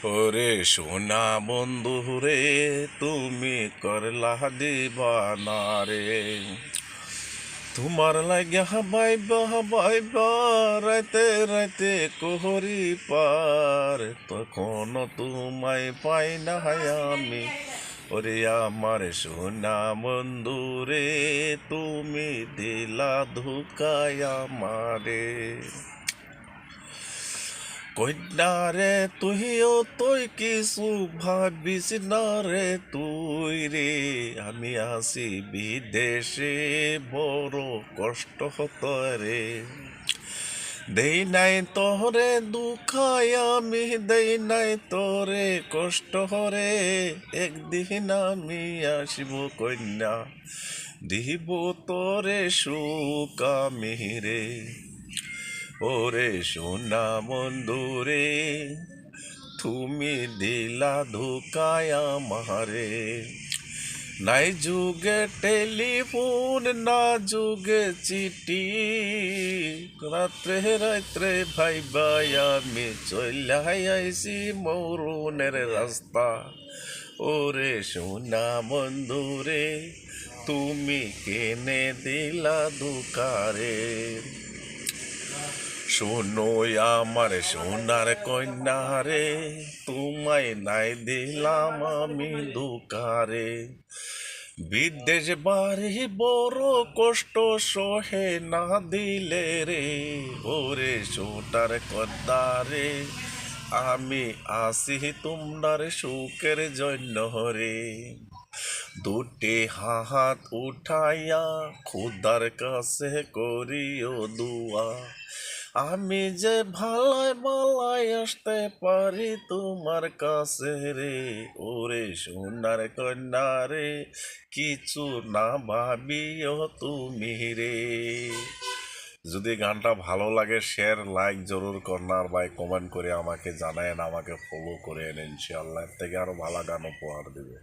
ওরে সোনা বন্ধু রে, তুমি করলা দিবানা রে। তোমার লাগিয়া বাইবা রাইতে রাইতে কোহরি পার, তখন তোমায় পাই না আমি। ওরে আমার সোনা বন্ধু রে, তুমি দিলা ধোকায় আমারে। কন্যা রে তুইও তুই কিছু ভাবিস না রে, তুই রে আমি আসি বিদেশে, বড় কষ্ট হতো রে। দেই নাই তোরে দুঃখায় আমি, দেই নাই তোরে কষ্ট হরে। একদিন আমি আসব কন্যা, দিব তোরে সুখ আমি রে। ওরে সোনা বন্ধু রে, তুমি দিলা ধোকায় আমারে। নাই যুগে টেলিফোন, না যুগে চিঠি, রাত্রে রাত্রে ভাই আমি চলে আইছি মরুনের রাস্তা। ওরে সোনা বন্ধু রে, তুমি কেনে দিলা ধোকারে। শোনো আমার সোনার কন্যা রে, তোমায় নাই দিলাম আমি ধোকারে। বিদেশ বাড়ি বড় কষ্ট সহে না দিলে রে, ওরে সোনার কন্যা রে, আমি আসি তোমার সুখের জন্য রে। দুটি হাত উঠাইয়া খুদার কাছে করিও দুয়া, আমি যে ভালাই ভালাই আসতে পারি তোমার কাছে রে। ওরে সোনার কন্যা রে, কিছু না ভাবিও তুমি রে। যদি গানটা ভালো লাগে শেয়ার লাইক জরুর করনার ভাই, কমেন্ট করে আমাকে জানায়েন, আমাকে ফলো করেন, ইনশাআল্লাহ এর থেকে আরো ভালো গান উপহার দিবে।